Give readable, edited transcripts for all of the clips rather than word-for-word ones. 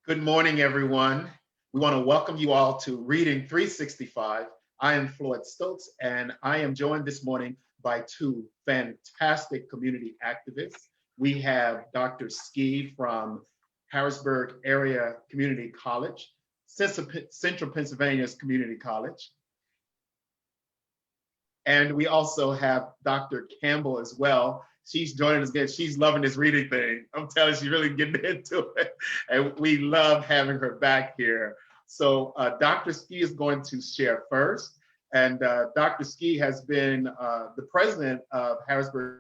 Good morning, everyone. We want to welcome you all to Reading 365. I am Floyd Stokes, and I am joined this morning by two fantastic community activists. We have Dr. Ski from Harrisburg Area Community College, Central Pennsylvania's Community College. And we also have Dr. Campbell as well. She's joining us again. She's loving this reading thing. I'm telling you, she's really getting into it. And we love having her back here. So Dr. Ski is going to share first. And Dr. Ski has been the president of Harrisburg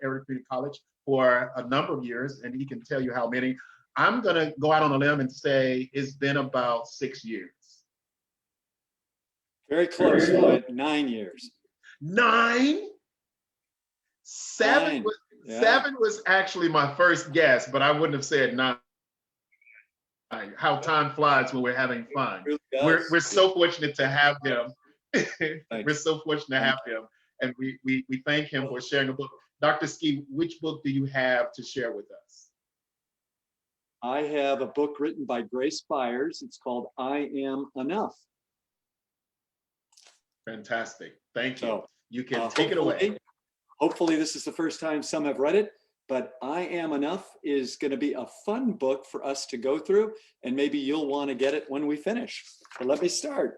Area Community College for a number of years, and he can tell you how many. I'm going to go out on a limb and say it's been about 6 years. Very close, Floyd. 9 years. 9? Seven was actually my first guess, but I wouldn't have said 9. How time flies when we're having fun. Really we're so fortunate to have him. We're so fortunate to have him, and we thank him for sharing a book. Dr. Ski, which book do you have to share with us? I have a book written by Grace Byers. It's called I Am Enough. Fantastic. Thank you. So, you can take it away. Hopefully this is the first time some have read it, but I Am Enough is going to be a fun book for us to go through, and maybe you'll want to get it when we finish. But let me start.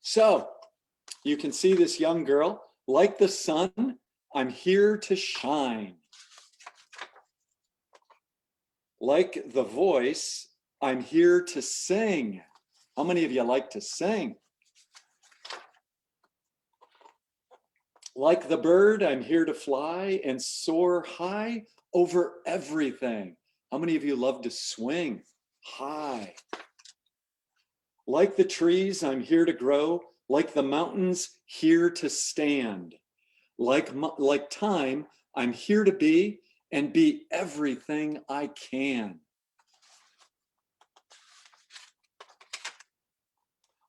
So you can see this young girl. Like the sun, I'm here to shine. Like the voice, I'm here to sing. How many of you like to sing? Like the bird, I'm here to fly and soar high over everything. How many of you love to swing high? Like the trees, I'm here to grow. Like the mountains, here to stand. Like time, I'm here to be and be everything I can.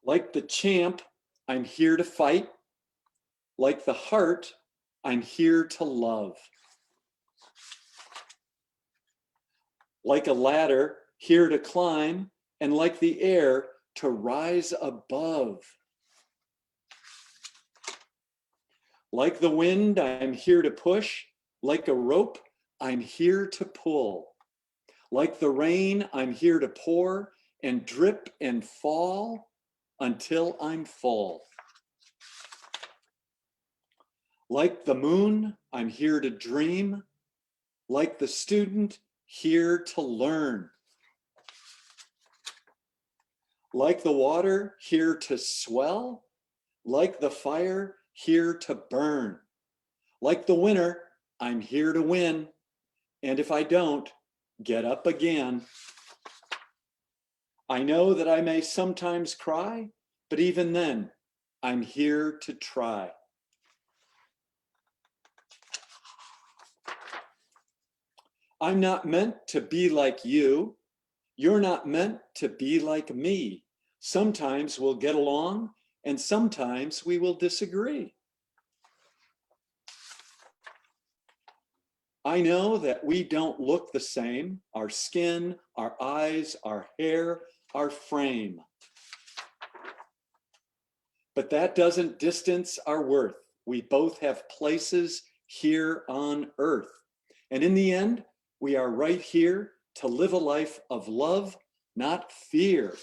Like the champ, I'm here to fight. Like the heart, I'm here to love. Like a ladder, here to climb, and like the air, to rise above. Like the wind, I'm here to push. Like a rope, I'm here to pull. Like the rain, I'm here to pour and drip and fall until I'm full. Like the moon, I'm here to dream. Like the student, here to learn. Like the water, here to swell. Like the fire, here to burn. Like the winner, I'm here to win. And if I don't, get up again. I know that I may sometimes cry, but even then, I'm here to try. I'm not meant to be like you. You're not meant to be like me. Sometimes we'll get along, and sometimes we will disagree. I know that we don't look the same, our skin, our eyes, our hair, our frame. But that doesn't distance our worth. We both have places here on earth. And in the end, we are right here to live a life of love, not fear.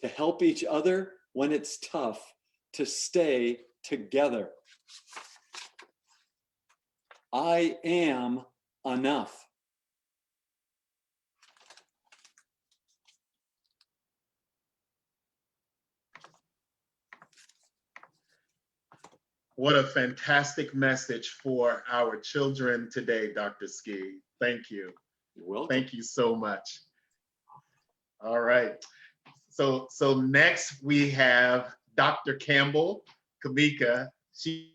To help each other when it's tough, to stay together. I am enough. What a fantastic message for our children today, Dr. Ski. Thank you. You're welcome. Thank you so much. All right. So next we have Dr. Campbell, Kimeka. She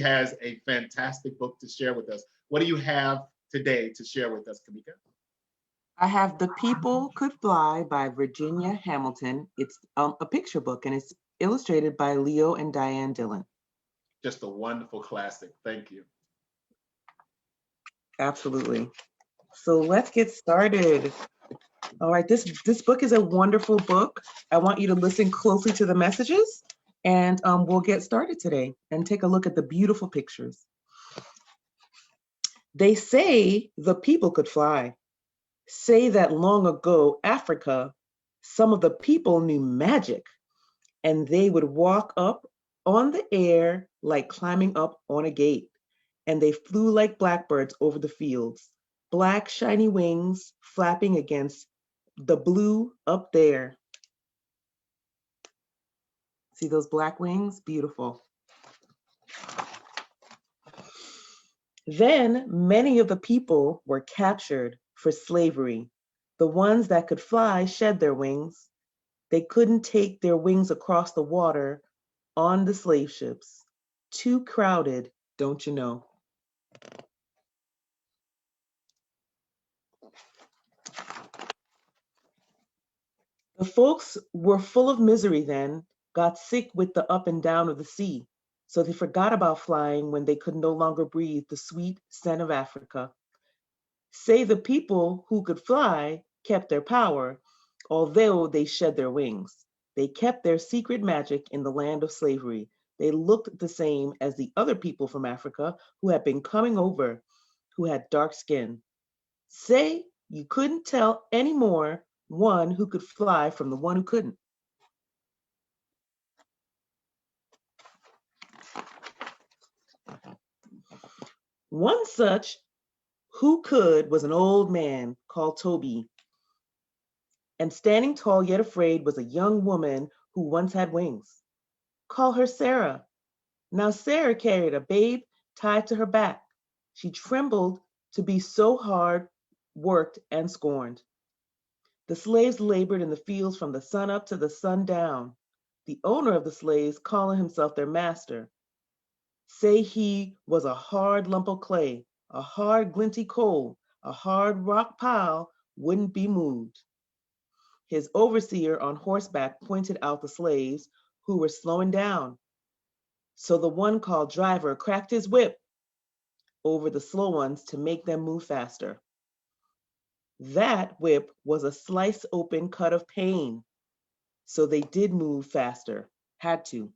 has a fantastic book to share with us. What do you have today to share with us, Kimeka? I have The People Could Fly by Virginia Hamilton. It's a picture book, and it's illustrated by Leo and Diane Dillon. Just a wonderful classic. Thank you. Absolutely. So let's get started. All right, this book is a wonderful book. I want you to listen closely to the messages, and we'll get started today and take a look at the beautiful pictures. They say the people could fly. Say that long ago, Africa, some of the people knew magic, and they would walk up on the air like climbing up on a gate. And they flew like blackbirds over the fields, black shiny wings flapping against the blue up there. See those black wings? Beautiful. Then many of the people were captured for slavery. The ones that could fly shed their wings. They couldn't take their wings across the water on the slave ships. Too crowded, don't you know? The folks were full of misery then, got sick with the up and down of the sea. So they forgot about flying when they could no longer breathe the sweet scent of Africa. Say the people who could fly kept their power, although they shed their wings. They kept their secret magic in the land of slavery. They looked the same as the other people from Africa who had been coming over, who had dark skin. Say you couldn't tell any more one who could fly from the one who couldn't. One such who could was an old man called Toby, and standing tall yet afraid was a young woman who once had wings. Call her Sarah. Now Sarah carried a babe tied to her back. She trembled to be so hard worked and scorned. The slaves labored in the fields from the sun up to the sun down. The owner of the slaves, calling himself their master, say he was a hard lump of clay, a hard glinty coal, a hard rock pile, wouldn't be moved. His overseer on horseback pointed out the slaves who were slowing down. So the one called driver cracked his whip over the slow ones to make them move faster. That whip was a slice open cut of pain. So they did move faster, had to.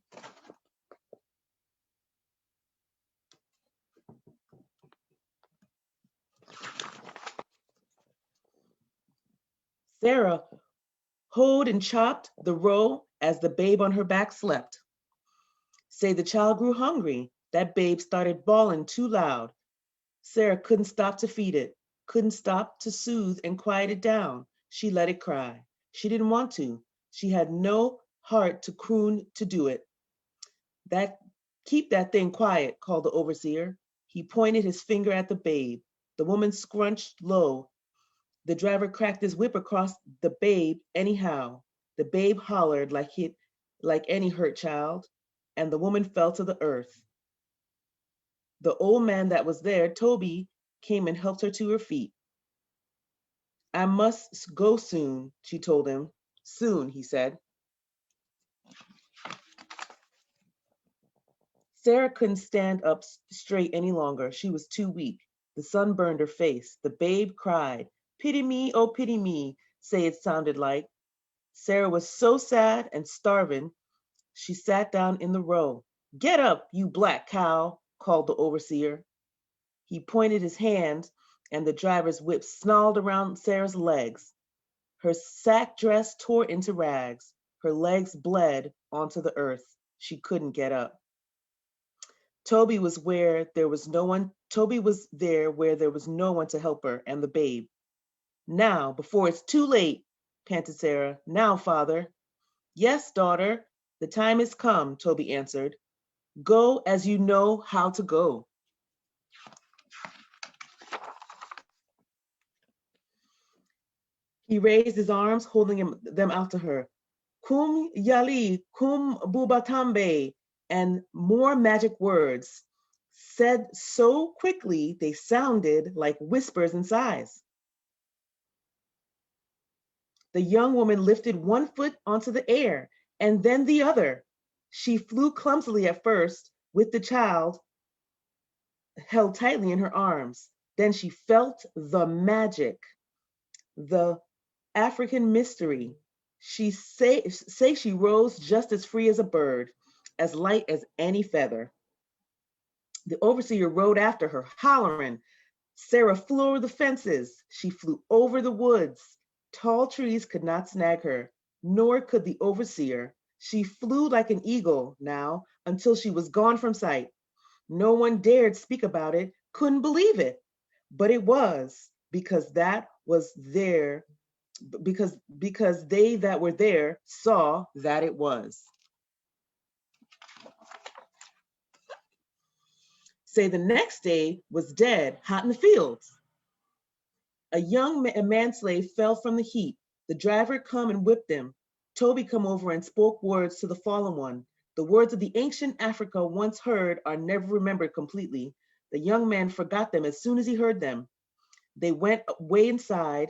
Sarah hoed and chopped the row as the babe on her back slept. Say the child grew hungry. That babe started bawling too loud. Sarah couldn't stop to feed it, couldn't stop to soothe and quiet it down. She let it cry. She didn't want to. She had no heart to croon to do it. That keep that thing quiet, called the overseer. He pointed his finger at the babe. The woman scrunched low. The driver cracked his whip across the babe anyhow. The babe hollered like any hurt child, and the woman fell to the earth. The old man that was there, Toby, came and helped her to her feet. I must go soon, she told him. Soon, he said. Sarah couldn't stand up straight any longer. She was too weak. The sun burned her face. The babe cried, pity me, oh pity me, say it sounded like. Sarah was so sad and starving, she sat down in the row. Get up, you black cow, called the overseer. He pointed his hand, and the driver's whip snarled around Sarah's legs. Her sack dress tore into rags. Her legs bled onto the earth. She couldn't get up. Toby was there where there was no one to help her and the babe. Now, before it's too late, panted Sarah. Now, father. Yes, daughter, the time has come, Toby answered. Go as you know how to go. He raised his arms, holding them out to her. Kum yali, kum bubatambe, and more magic words, said so quickly they sounded like whispers and sighs. The young woman lifted one foot onto the air and then the other. She flew clumsily at first with the child held tightly in her arms. Then she felt the magic, the African mystery. She say she rose just as free as a bird, as light as any feather. The overseer rode after her, hollering. Sarah flew over the fences. She flew over the woods. Tall trees could not snag her, nor could the overseer. She flew like an eagle now until she was gone from sight. No one dared speak about it, couldn't believe it. But it was because that was there, because they that were there saw that it was. Say the next day was dead, hot in the fields. A young man slave fell from the heat. The driver come and whipped him. Toby come over and spoke words to the fallen one. The words of the ancient Africa once heard are never remembered completely. The young man forgot them as soon as he heard them. They went way inside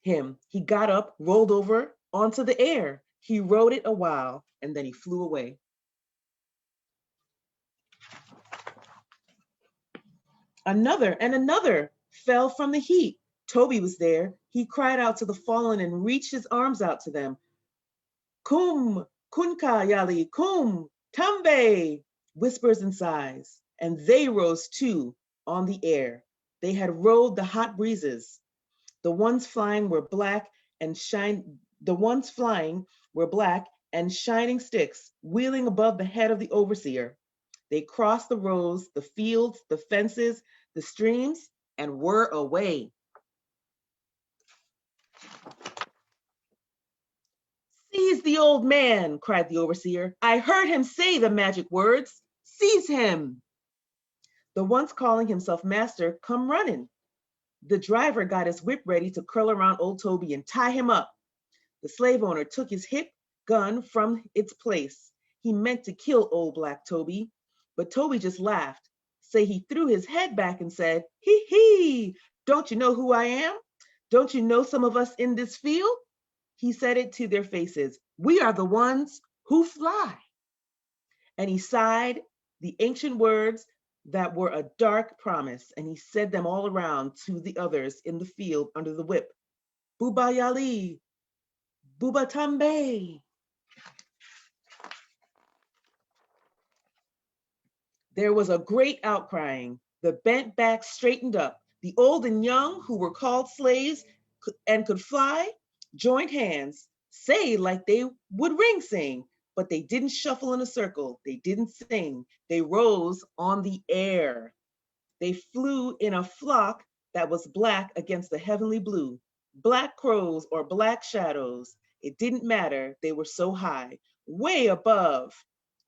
him. He got up, rolled over onto the air. He rode it a while, and then he flew away. Another and another fell from the heat. Toby was there. He cried out to the fallen and reached his arms out to them. Kum, kunka yali, kum, tambe, whispers and sighs. And they rose too on the air. They had rode the hot breezes. The ones flying were black and shining sticks, wheeling above the head of the overseer. They crossed the roads, the fields, the fences, the streams, and were away. Seize the old man, cried the overseer. I heard him say the magic words. Seize him. The ones calling himself master come running. The driver got his whip ready to curl around old Toby and tie him up. The slave owner took his hip gun from its place. He meant to kill old black Toby, but Toby just laughed. Say he threw his head back and said, hee hee, don't you know who I am? Don't you know some of us in this field? He said it to their faces. We are the ones who fly. And he sighed the ancient words that were a dark promise, and he said them all around to the others in the field under the whip. Bubayali, Bubatambe. There was a great outcrying. The bent backs straightened up. The old and young who were called slaves and could fly joined hands, say like they would ring sing, but they didn't shuffle in a circle. They didn't sing. They rose on the air. They flew in a flock that was black against the heavenly blue. Black crows or black shadows. It didn't matter. They were so high, way above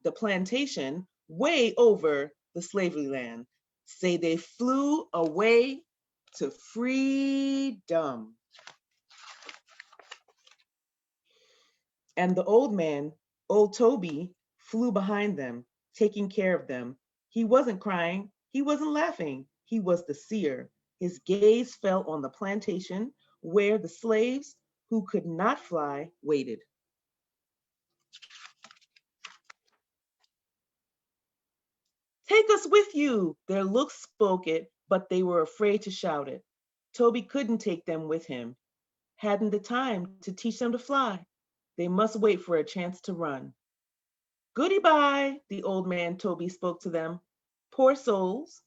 the plantation, way over the slavery land. Say they flew away to freedom. And the old man, old Toby, flew behind them, taking care of them. He wasn't crying, he wasn't laughing, he was the seer. His gaze fell on the plantation where the slaves who could not fly waited. Take us with you, their looks spoke it, but they were afraid to shout it. Toby couldn't take them with him, hadn't the time to teach them to fly. They must wait for a chance to run. Goodbye, the old man Toby spoke to them. Poor souls.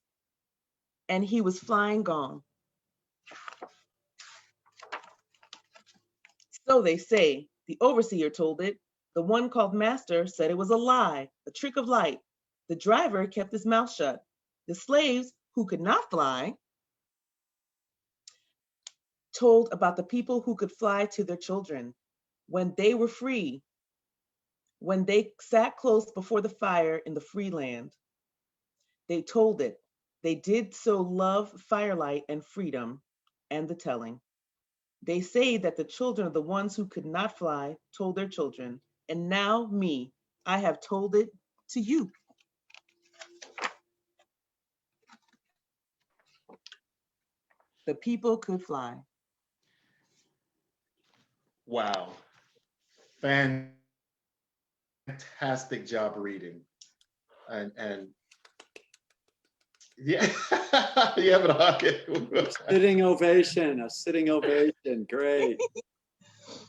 And he was flying gone. So they say, the overseer told it. The one called master said it was a lie, a trick of light. The driver kept his mouth shut. The slaves who could not fly told about the people who could fly to their children when they were free, when they sat close before the fire in the free land. They told it. They did so love firelight and freedom and the telling. They say that the children of the ones who could not fly told their children, and now me, I have told it to you. The people could fly. Wow. Fantastic job reading. And Yeah, you have it. Sitting ovation, a sitting ovation. Great.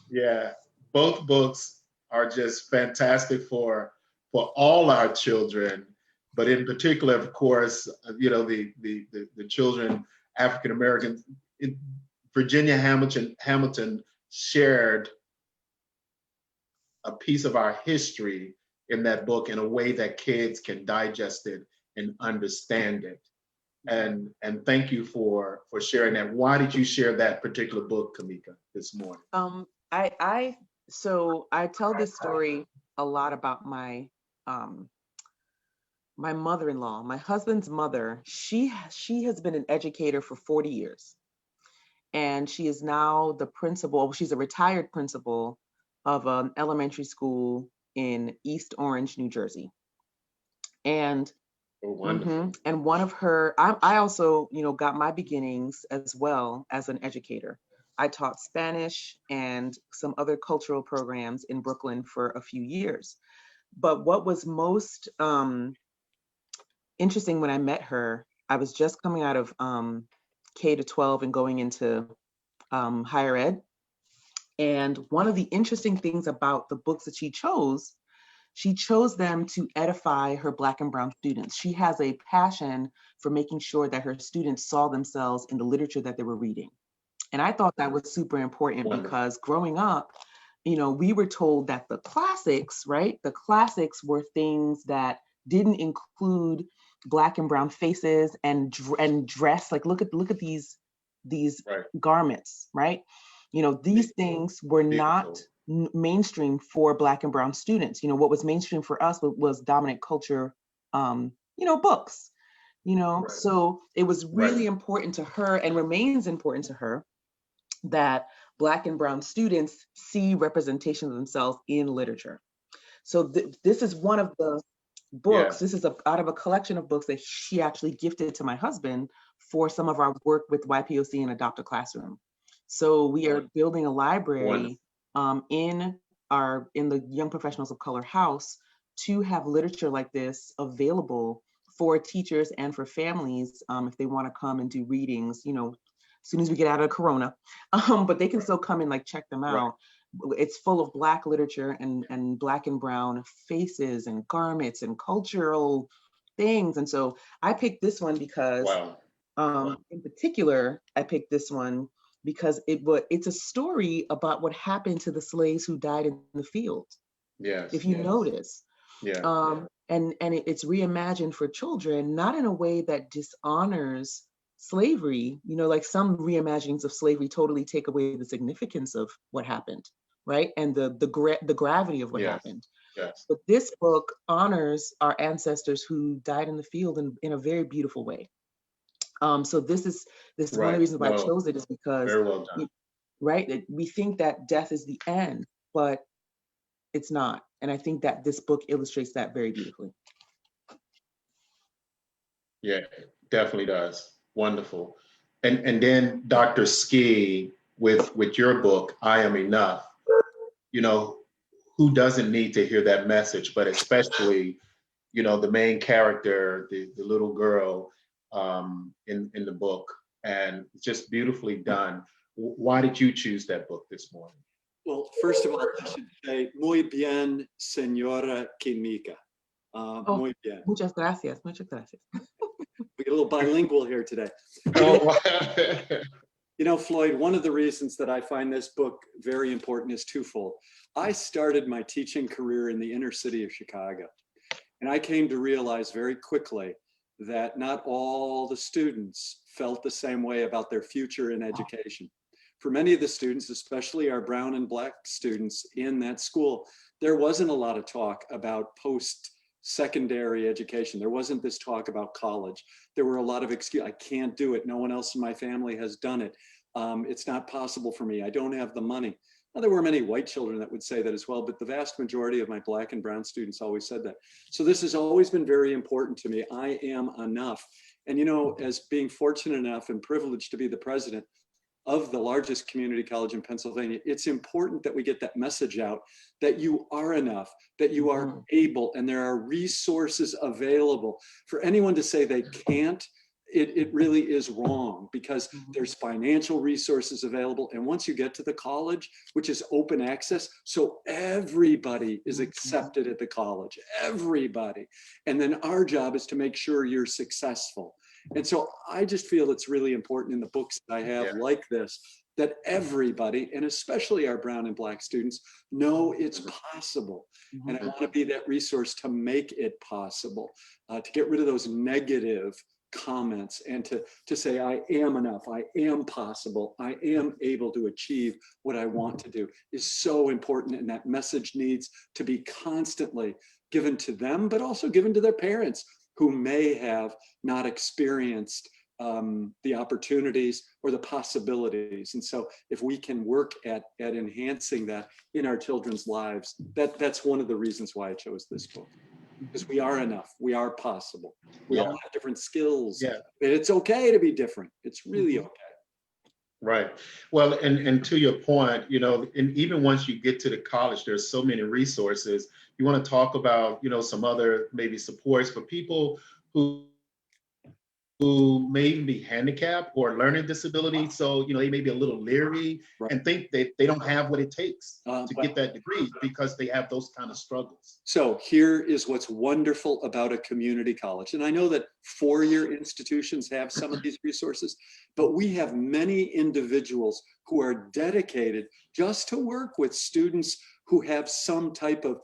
Yeah, both books are just fantastic for all our children, but in particular, of course, the children, African Americans. Virginia Hamilton shared a piece of our history in that book in a way that kids can digest it and understand it. And thank you for sharing that. Why did you share that particular book, Kimeka, this morning? I tell this story a lot about um my mother-in-law, my husband's mother. She has been an educator for 40 years, and she is now the principal. She's a retired principal of an elementary school in East Orange, New Jersey. And Oh, wonderful. and one of her, I also, got my beginnings as well as an educator. I taught Spanish and some other cultural programs in Brooklyn for a few years. But what was most interesting when I met her, I was just coming out of K to 12 and going into higher ed. And one of the interesting things about the books that she chose them to edify her Black and Brown students. She has a passion for making sure that her students saw themselves in the literature that they were reading. And I thought that was super important Wonderful. because growing up, we were told that the classics, right? The classics were things that didn't include Black and Brown faces and dress. Like look at these Right. garments, right? These things were not mainstream for Black and Brown students. What was mainstream for us was dominant culture, books. Right. So it was really Right. important to her and remains important to her that Black and Brown students see representation of themselves in literature. So this is one of the books. Yes. This is out of a collection of books that she actually gifted to my husband for some of our work with YPOC and Adopt a Classroom. So we are building a library in the Young Professionals of Color House to have literature like this available for teachers and for families if they want to come and do readings, as soon as we get out of Corona. But they can still come and check them out. It's full of Black literature and Black and Brown faces and garments and cultural things. And so I picked this one because, in particular, I picked this one because it's a story about what happened to the slaves who died in the field. Yes. If you notice. Yeah. And it's reimagined for children, not in a way that dishonors slavery, like some reimaginings of slavery totally take away the significance of what happened, right? And the gravity of what happened. Yes. But this book honors our ancestors who died in the field in a very beautiful way. So this is one of the reasons why I chose it is because, very well done. Right, we think that death is the end, but it's not. And I think that this book illustrates that very beautifully. Yeah, definitely does. Wonderful. And then Dr. Ski with your book, I Am Enough, who doesn't need to hear that message, but especially, the main character, the little girl in the book, and just beautifully done. Why did you choose that book this morning? Well, first of all, I should say, muy bien, señora Kimeka. Muy bien. Muchas gracias. Muchas gracias. We get a little bilingual here today. Floyd, one of the reasons that I find this book very important is twofold. I started my teaching career in the inner city of Chicago, and I came to realize very quickly that not all the students felt the same way about their future in education. For many of the students, especially our brown and Black students in that school, there wasn't a lot of talk about post-secondary education. There wasn't this talk about college. There were a lot of excuses. I can't do it. No one else in my family has done it. It's not possible for me. I don't have the money. Now, there were many white children that would say that as well, but the vast majority of my Black and brown students always said that. So this has always been very important to me. I am enough. And, as being fortunate enough and privileged to be the president of the largest community college in Pennsylvania, it's important that we get that message out that you are enough, that you are able, and there are resources available. For anyone to say they can't, it really is wrong, because there's financial resources available. And once you get to the college, which is open access, so everybody is accepted at the college, everybody. And then our job is to make sure you're successful. And so I just feel it's really important in the books that I have like this, that everybody, and especially our brown and black students, know it's possible. And I want to be that resource to make it possible, to get rid of those negative comments, and to say, I am enough, I am possible, I am able to achieve what I want to do, is so important. And that message needs to be constantly given to them, but also given to their parents, who may have not experienced the opportunities or the possibilities. And so if we can work at enhancing that in our children's lives, that's one of the reasons why I chose this book. Because we are enough, we are possible. We all have different skills. And it's okay to be different. It's really okay. Right. Well, and to your point, you know, and even once you get to the college, there's so many resources. You want to talk about, you know, some other maybe supports for people who may even be handicapped or learning disability. So, you know, they may be a little leery and think that they don't have what it takes to get that degree because they have those kind of struggles. So here is what's wonderful about a community college. And I know that four-year institutions have some of these resources, but we have many individuals who are dedicated just to work with students who have some type of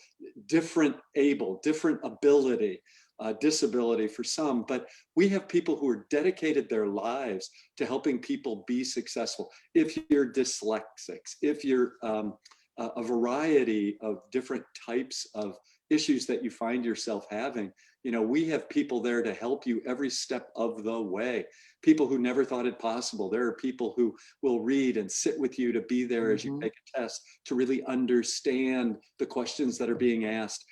different ability. Disability for some, but we have people who are dedicated their lives to helping people be successful. If you're dyslexics, if you're a variety of different types of issues that you find yourself having, you know, we have people there to help you every step of the way. People who never thought it possible. There are people who will read and sit with you to be there as you take a test, to really understand the questions that are being asked.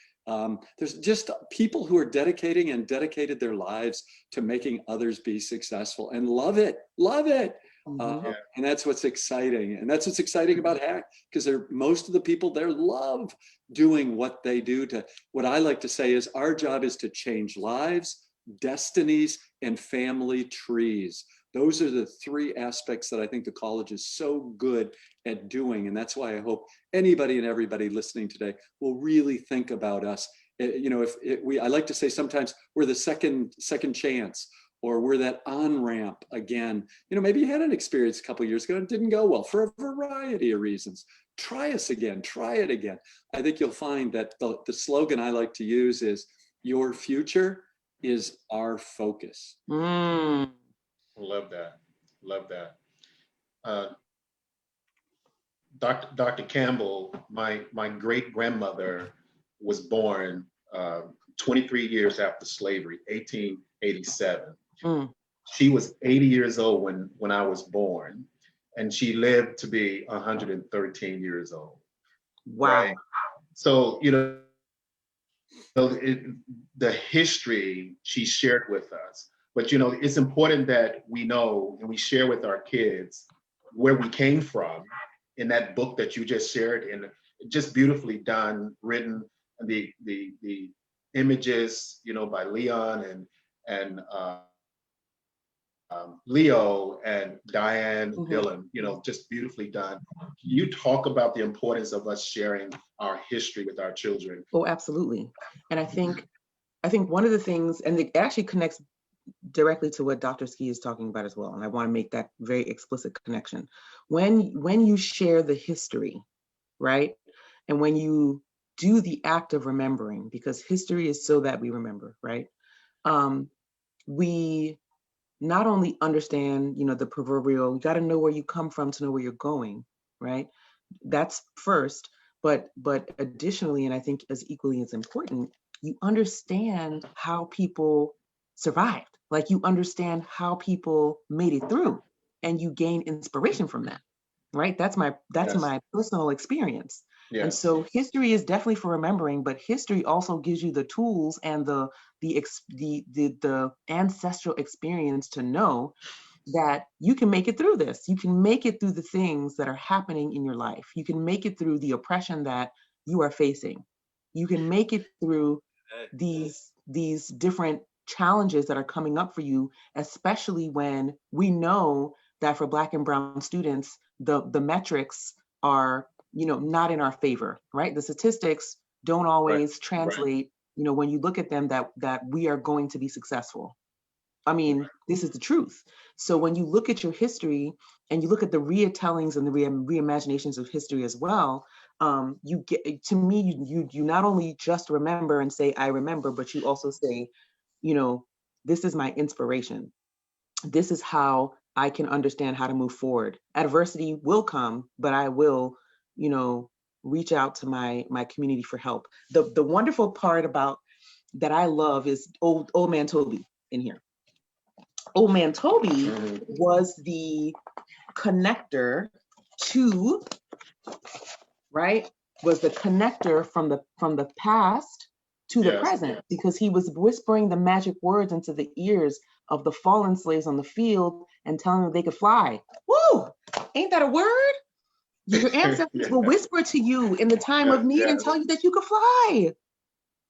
There's just people who are dedicated their lives to making others be successful and love it. And that's what's exciting. And that's what's exciting about HACC, because most of the people there love doing what they do. What I like to say is our job is to change lives, destinies, and family trees. Those are the three aspects that I think the college is so good at doing. And that's why I hope anybody and everybody listening today will really think about us. You know, I like to say sometimes we're the second chance, or we're that on-ramp again. You know, maybe you had an experience a couple of years ago and it didn't go well for a variety of reasons. Try us again, try it again. I think you'll find that the slogan I like to use is, your future is our focus. Love that. Love that. Dr. Campbell, my great grandmother was born 23 years after slavery, 1887. She was 80 years old when I was born, and she lived to be 113 years old. Wow. Right? So, you know, the history she shared with us. But, you know, it's important that we know and we share with our kids where we came from in that book that you just shared, and just beautifully done, written, and the images, you know, by Leon and Leo and Diane Dillon, you know, just beautifully done. You talk about the importance of us sharing our history with our children. Oh, absolutely. And I think one of the things, and it actually connects directly to what Dr. Ski is talking about as well, and I want to make that very explicit connection. When you share the history, right, and when you do the act of remembering, because history is so that we remember, right, we not only understand, you know, the proverbial, you got to know where you come from to know where you're going, right? That's first, but additionally, and I think as equally as important, you understand how people survived. Like, you understand how people made it through, and you gain inspiration from that, right? That's my personal experience. And so history is definitely for remembering, but history also gives you the tools and the ancestral experience to know that you can make it through this. You can make it through the things that are happening in your life. You can make it through the oppression that you are facing. You can make it through these different challenges that are coming up for you, especially when we know that for Black and Brown students, the metrics are, not in our favor, right? The statistics don't always translate, when you look at them, that we are going to be successful. I mean, this is the truth. So when you look at your history and you look at the retellings and the reimaginations of history as well, you get, to me, you not only just remember and say, I remember, but you also say, this is my inspiration. This is how I can understand how to move forward. Adversity will come, but I will, reach out to my community for help. The wonderful part about that I love is old man Toby in here. Old man Toby was the connector to, right? Was the connector from the past to the present, because he was whispering the magic words into the ears of the fallen slaves on the field and telling them they could fly. Woo! Ain't that a word? Your ancestors will whisper to you in the time of need and tell you that you could fly.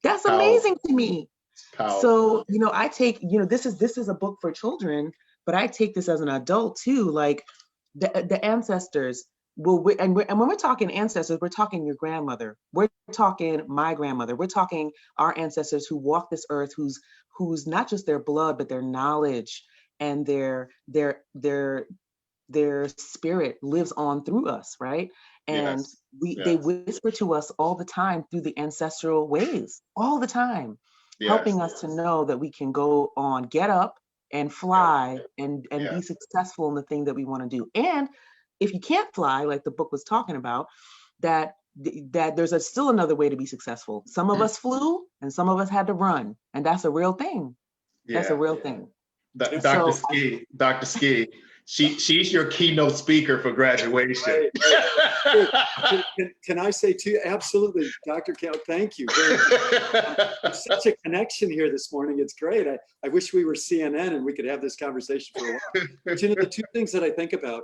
That's amazing to me. So, I take, this is a book for children, but I take this as an adult too. Like the ancestors and when we're talking ancestors, we're talking your grandmother. We're talking my grandmother. We're talking our ancestors who walk this earth, who's not just their blood, but their knowledge and their spirit lives on through us, right? And they whisper to us all the time through the ancestral ways, all the time, helping us to know that we can go on, get up and fly and be successful in the thing that we want to do. And if you can't fly, like the book was talking about, that there's still another way to be successful. Some of us flew and some of us had to run, and that's a real thing. That's a real thing. Dr. Ski, she's your keynote speaker for graduation. Can I say to you, absolutely, Dr. Campbell, thank you. There's such a connection here this morning. It's great. I wish we were CNN and we could have this conversation for a while. But the two things that I think about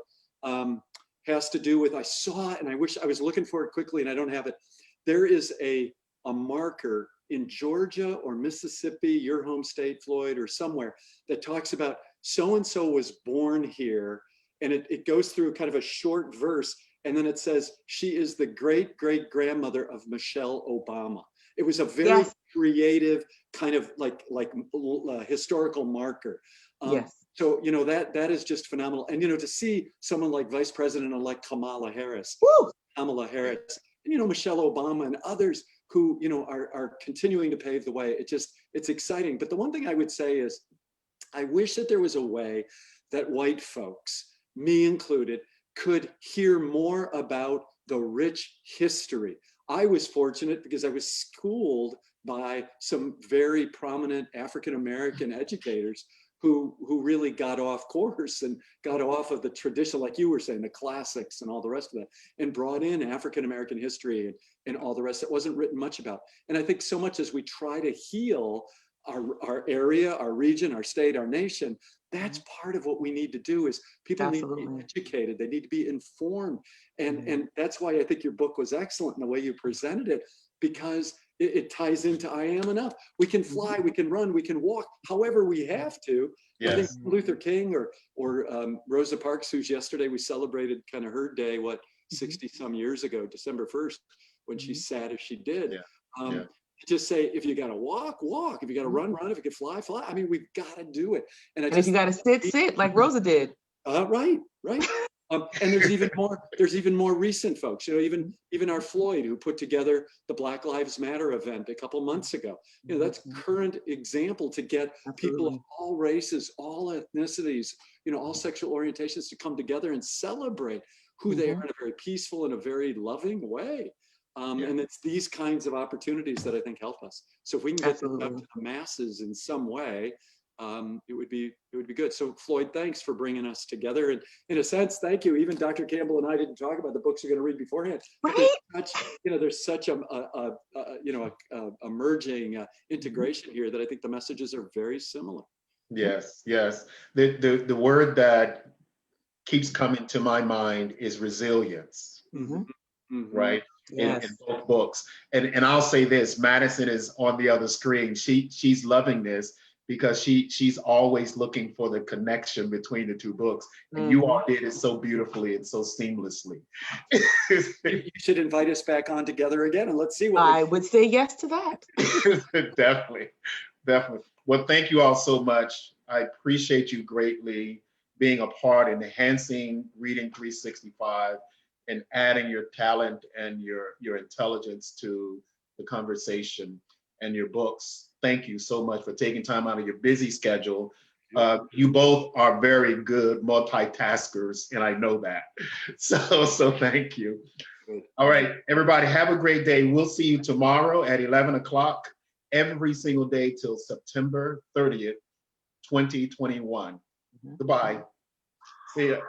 has to do with, I saw it and I wish I was looking for it quickly and I don't have it. There is a marker in Georgia or Mississippi, your home state, Floyd, or somewhere, that talks about so-and-so was born here, and it goes through kind of a short verse, and then it says she is the great-great-grandmother of Michelle Obama. It was a very creative kind of like historical marker. So, that is just phenomenal. And, to see someone like Vice President-elect Kamala Harris, Michelle Obama and others who, are continuing to pave the way. It's exciting. But the one thing I would say is, I wish that there was a way that white folks, me included, could hear more about the rich history. I was fortunate because I was schooled by some very prominent African-American educators who really got off course and got off of the traditional, like you were saying, the classics and all the rest of that, and brought in African-American history and all the rest that wasn't written much about. And I think so much as we try to heal our area, our region, our state, our nation, that's part of what we need to do. Is people need to be educated, they need to be informed. And that's why I think your book was excellent in the way you presented it, because it ties into I am enough. We can fly, we can run, we can walk, however we have to. I think Luther King or Rosa Parks, who's yesterday we celebrated kind of her day, 60 some years ago, December 1st, when she sat as she did. Just say, if you got to walk, walk. If you got to run, run. If you can fly, fly. I mean, we've got to do it. And if you got to sit, like Rosa did. Right. And there's even more recent folks. Even our Floyd, who put together the Black Lives Matter event a couple months ago. That's current example to get people of all races, all ethnicities, all sexual orientations to come together and celebrate who they are in a very peaceful and a very loving way. And it's these kinds of opportunities that I think help us. So if we can get them up to the masses in some way, it would be good. So Floyd, thanks for bringing us together. And in a sense, thank you. Even Dr. Campbell and I didn't talk about the books you're going to read beforehand. Right. There's such a merging integration here that I think the messages are very similar. Yes. The word that keeps coming to my mind is resilience. Right. In both books. And I'll say this, Madison is on the other screen. She's loving this because she's always looking for the connection between the two books. And you all did it so beautifully and so seamlessly. You should invite us back on together again and let's see what I would say yes to that. Definitely, definitely. Well, thank you all so much. I appreciate you greatly being a part in enhancing Reading 365 and adding your talent and your intelligence to the conversation and your books. Thank you so much for taking time out of your busy schedule. You both are very good multitaskers, and I know that. So thank you. All right, everybody, have a great day. We'll see you tomorrow at 11 o'clock every single day till September 30th, 2021. Goodbye. See ya.